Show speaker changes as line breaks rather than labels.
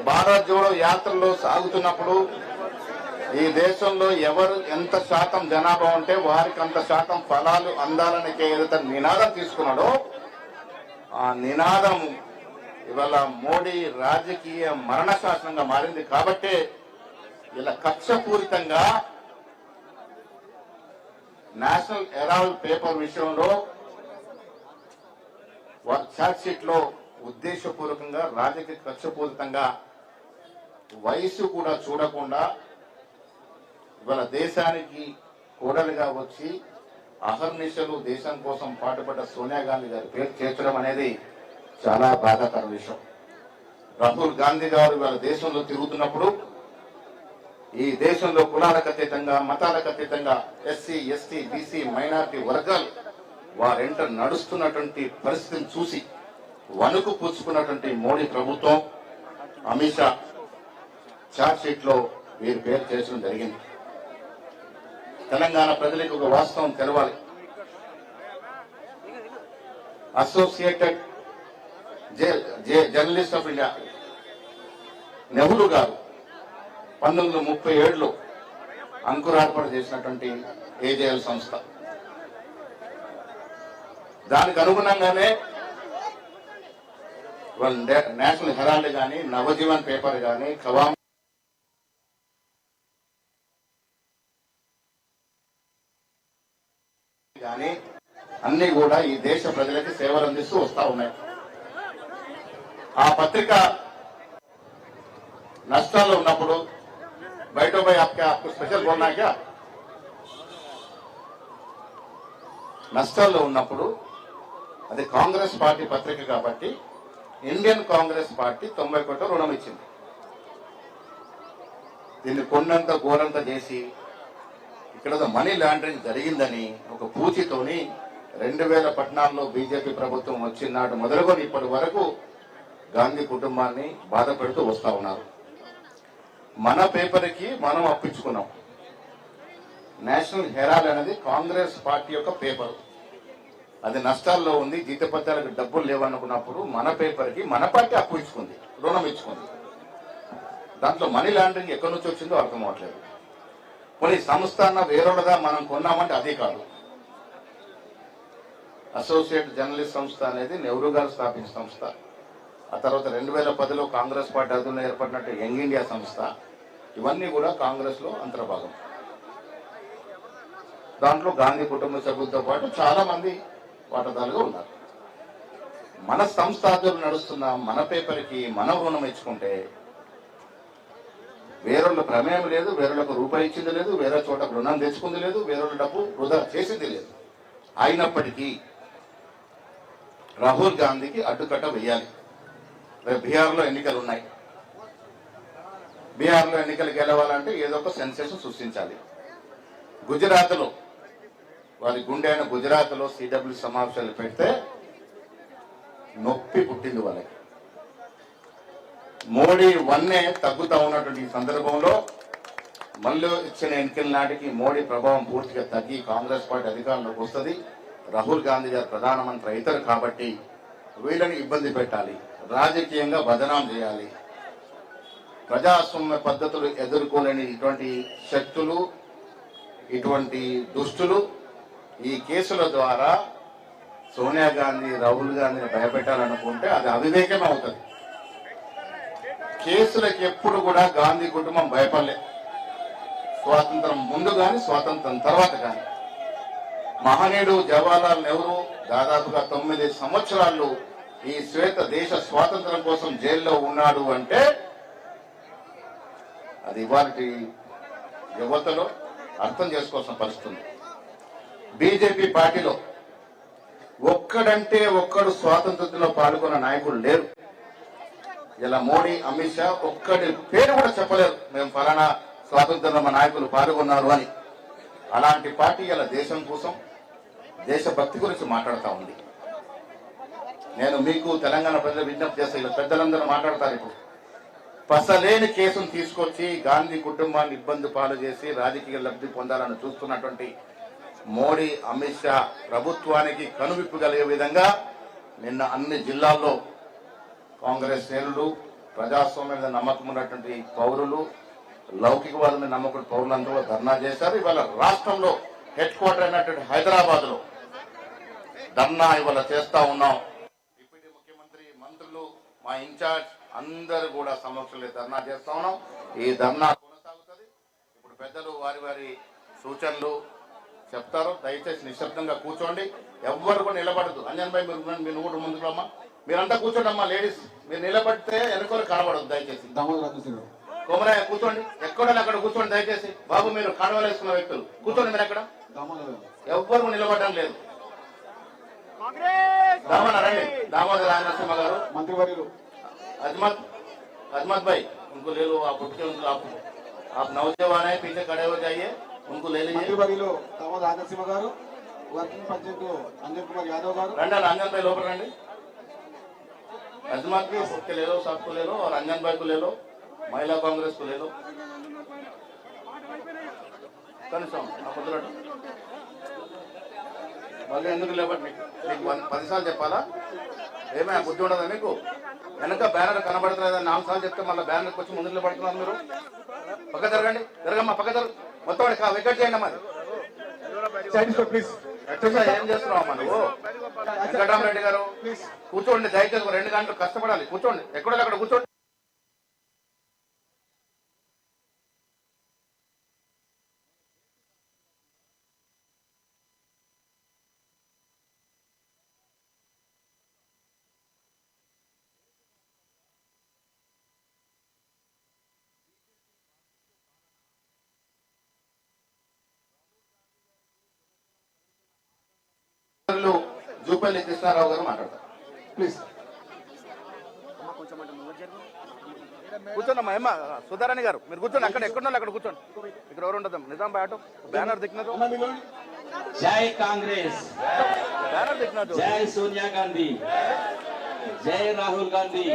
భారత్ జోడో యాత్రలో సాగుతున్నప్పుడు ఈ దేశంలో ఎవరు ఎంత శాతం జనాభా ఉంటే వారికి అంత శాతం ఫలాలు అందాలని ఏదైతే నినాదం తీసుకున్నాడో ఆ నినాదం ఇవాళ మోడీ రాజకీయ మరణ శాసనంగా మారింది. కాబట్టే ఇలా కక్షపూరితంగా నేషనల్ హెరాల్డ్ పేపర్ విషయంలో వారి ఛార్జ్ షీట్ లో ఉద్దేశపూర్వకంగా రాజకీయ కక్షపూరితంగా వయసు కూడా చూడకుండా ఇవాళ దేశానికి కోడలుగా వచ్చి అహర్నిశలు దేశం కోసం పాటుపడ్డ సోనియా గాంధీ గారి పేరు చేర్చడం అనేది చాలా బాధాకర విషయం. రాహుల్ గాంధీ గారు ఇవాళ దేశంలో తిరుగుతున్నప్పుడు ఈ దేశంలో కులాలకు అతీతంగా మతాలకు అతీతంగా ఎస్సీ ఎస్టీ బీసీ మైనారిటీ వర్గాలు వారెంట నడుస్తున్నటువంటి పరిస్థితిని చూసి వణుకు పూసుకున్నటువంటి మోడీ ప్రభుత్వం అమిత్ షా ఛార్జ్ షీట్ లో వీరి పేరు చేర్చడం జరిగింది. తెలంగాణ ప్రజలకు ఒక వాస్తవం తెలవాలి. Associated journalist of India Nehru గారు 1937లో అంకురార్పణ చేసినటువంటి ఏజేఎల్ సంస్థ. దానికి అనుగుణంగానే నేషనల్ హెరాల్డ్ గాని నవజీవన్ పేపర్ గాని ఖవామ్ గాని అన్ని కూడా ఈ దేశ ప్రజలకి సేవలు అందిస్తూ వస్తా ఉన్నాయి. ఆ పత్రిక నష్టాల్లో ఉన్నప్పుడు బయట పోయి आपको స్పెషల్ बोलना क्या నష్టాల్లో ఉన్నప్పుడు అది కాంగ్రెస్ పార్టీ పత్రిక కాబట్టి ఇండియన్ కాంగ్రెస్ పార్టీ 90 కోట్ల రుణం ఇచ్చింది. దీన్ని కొన్నంత ఘోరంత చేసి ఇక్కడ మనీ లాండరింగ్ జరిగిందని ఒక పూచితోని 2014లో బీజేపీ ప్రభుత్వం వచ్చినాడు మొదలుకొని ఇప్పటి వరకు గాంధీ కుటుంబాన్ని బాధ పెడుతూ వస్తా ఉన్నారు. మన పేపర్కి మనం అప్పించుకున్నాం. నేషనల్ హెరాల్డ్ అనేది కాంగ్రెస్ పార్టీ యొక్క పేపర్. అది నష్టాల్లో ఉంది, జీతపత్యాలకు డబ్బులు లేవనుకున్నప్పుడు మన పేపర్కి మన పార్టీ అప్పు ఇచ్చుకుంది, రుణం ఇచ్చుకుంది. దాంట్లో మనీ లాండరింగ్ ఎక్కడి నుంచి వచ్చిందో అర్థం అవట్లేదు. కొన్ని సంస్థ అన్న వేరొకదా మనం కొన్నామంటే అది కాదు. అసోసియేట్ జర్నలిస్ట్ సంస్థ అనేది నెహ్రూ గారు స్థాపించిన సంస్థ. ఆ తర్వాత 2010లో కాంగ్రెస్ పార్టీ అదులో ఏర్పడినట్టు యంగ్ ఇండియా సంస్థ. ఇవన్నీ కూడా కాంగ్రెస్ లో అంతర్భాగం. దాంట్లో గాంధీ కుటుంబ సభ్యులతో పాటు చాలా మంది వాటాదారులుగా ఉన్నారు. మన సంస్థ ఆధ్వర్యంలో నడుస్తున్న మన పేపర్కి మనం రుణం ఇచ్చుకుంటే వేరొళ్ళ ప్రమేయం లేదు, వేరొళ్ళకు రూపాయి ఇచ్చింది లేదు, వేరే చోట రుణం తెచ్చుకుంది లేదు, వేరొళ్ళ డబ్బు వృధా చేసింది లేదు. అయినప్పటికీ రాహుల్ గాంధీకి అడ్డుకట్ట వేయాలి. రేపు బీహార్లో ఎన్నికలు ఉన్నాయి. బీహార్లో ఎన్నికలు గెలవాలంటే ఏదో ఒక సెన్సేషన్ సృష్టించాలి. గుజరాత్లో వారి గుండె అయిన గుజరాత్లో సిడబ్ల్యూ సమావేశాలు పెడితే నొప్పి పుట్టింది వాళ్ళకి. మోడీ వన్నే తగ్గుతా ఉన్నటువంటి సందర్భంలో మళ్ళీ ఇచ్చిన ఎన్నికల నాటికి మోడీ ప్రభావం పూర్తిగా తగ్గి కాంగ్రెస్ పార్టీ అధికారంలోకి వస్తుంది. రాహుల్ గాంధీ గారు ప్రధానమంత్రి అవుతారు కాబట్టి వీళ్ళని ఇబ్బంది పెట్టాలి, రాజకీయంగా బదనాం చేయాలి. ప్రజాస్వామ్య పద్ధతులు ఎదుర్కోలేని ఇటువంటి శక్తులు, ఇటువంటి దుష్టులు ఈ కేసుల ద్వారా సోనియా గాంధీ రాహుల్ గాంధీని భయపెట్టాలనుకుంటే అది అవివేకం అవుతుంది. కేసులకు ఎప్పుడు కూడా గాంధీ కుటుంబం భయపడలే. స్వాతంత్రం ముందు కానీ స్వాతంత్రం తర్వాత కానీ. మహనీయుడు జవహర్లాల్ నెహ్రూ దాదాపుగా 9 సంవత్సరాలు ఈ శ్వేత దేశ స్వాతంత్రం కోసం జైల్లో ఉన్నాడు అంటే అది ఇవాళ యువతలో అర్థం చేసుకోవాల్సిన పరిస్థితి. బీజేపీ పార్టీలో ఒక్కడంటే ఒక్కడు స్వాతంత్రంలో పాల్గొన్న నాయకులు లేరు. ఇలా మోడీ అమిత్ షా ఒక్కడి పేరు కూడా చెప్పలేరు మేము ఫలానా స్వాతంత్రంలో మా నాయకులు పాల్గొన్నారు అని. అలాంటి పార్టీ ఇలా దేశం కోసం దేశభక్తి గురించి మాట్లాడుతూ ఉంది. నేను మీకు తెలంగాణ ప్రజలు విజ్ఞప్తి చేస్తే ఇలా పెద్దలందరూ మాట్లాడతారు. ఇప్పుడు పసలేని కేసును తీసుకొచ్చి గాంధీ కుటుంబాన్ని ఇబ్బంది పాలు చేసి రాజకీయ లబ్ధి పొందాలని చూస్తున్నటువంటి మోడీ అమిత్ షా ప్రభుత్వానికి కనువిప్పు కలిగే విధంగా నిన్న అన్ని జిల్లాల్లో కాంగ్రెస్ శ్రేణులు ప్రజాస్వామ్యం మీద నమ్మకం ఉన్నటువంటి పౌరులు, లౌకికవాదం మీద నమ్మకం పౌరులందరూ ధర్నా చేశారు. ఇవాళ రాష్ట్రంలో హెడ్ క్వార్టర్ అయినటువంటి హైదరాబాద్ లో ధర్నా ఇవాళ చేస్తా ఉన్నాం. డిప్యూటీ ముఖ్యమంత్రి, మంత్రులు, మా ఇన్ఛార్జ్ అందరూ కూడా సమక్షంలో ధర్నా చేస్తా ఉన్నాం. ఈ ధర్నా కొనసాగుతుంది. ఇప్పుడు పెద్దలు వారి వారి సూచనలు చెప్తారు. దయచేసి నిశ్శబ్దంగా కూర్చోండి, ఎవ్వరు కూడా నిలబడదు. అంజన్ భాయ్ మీరు కూడా ముందుకు అమ్మా, మీరంతా కూర్చోండి అమ్మా. లేడీస్ మీరు నిలబడితే వెనుకలు కనబడదు దయచేసి. కొమరయ్య కూర్చోండి, ఎక్కడో అక్కడ కూర్చోండి దయచేసి. బాబు మీరు కాడవలు వేసుకున్న వ్యక్తులు కూర్చోండి, మీరు ఎక్కడ ఎవ్వరు నిలబడడం లేదు. दामन రండి, दामोदर नरसिम्हा गारू मंत्रिवर्युలు अजमत भाई उनको ले लो, आप उठ के उनको आप नौजवान है, पीछे खड़े हो जाइए, उनको ले लीजिए. मंत्रिवर्युలు दामोदर नरसिम्हा गारू, वर्किंग प्रेसिडेंट अंजन कुमार यादव गारू రండి. अंजन भाई लोपल రండి. अजमत भी उठ के ले लो, सबको ले लो, और अंजन भाई को ले लो, महिला कांग्रेस को ले लो. कनिष्ठम आप వదలండి. మళ్ళీ ఎందుకు లేబట్టి మీకు 10 సార్లు చెప్పాలా? ఏమైనా బుద్ధి ఉండదా మీకు? వెనక బ్యానర్ కనబడతలేదని 4 సార్లు చెప్తే మళ్ళీ బ్యానర్కి వచ్చి ముందు నిలబడుతున్నారు మీరు. పక్క జరగండి, జరగమ్మా, పక్క జరగ. మొత్తం వికెట్ చేయండి అమ్మా. ఏం చేస్తున్నావమ్మా నువ్వు? వెంకటరామరెడ్డి గారు కూర్చోండి దయచేసి, 2 గంటలు కష్టపడాలి. కూర్చోండి, ఎక్కడో అక్కడ కూర్చోండి. జూపల్లి కృష్ణారావు గారు మాట్లాడతారు. ప్లీజ్ కూర్చోండి అమ్మా. ఏమ్మా సుధారాణి గారు మీరు కూర్చోండి, అక్కడ ఎక్కడున్నా అక్కడ కూర్చోండి. ఇక్కడ ఎవరు ఉండదు. నిజాం బాయ్ ఆటో బ్యానర్ దిక్కినదు.
జై కాంగ్రెస్,
బ్యానర్ దిక్కినదు.
జై సోనియా గాంధీ, జై రాహుల్ గాంధీ.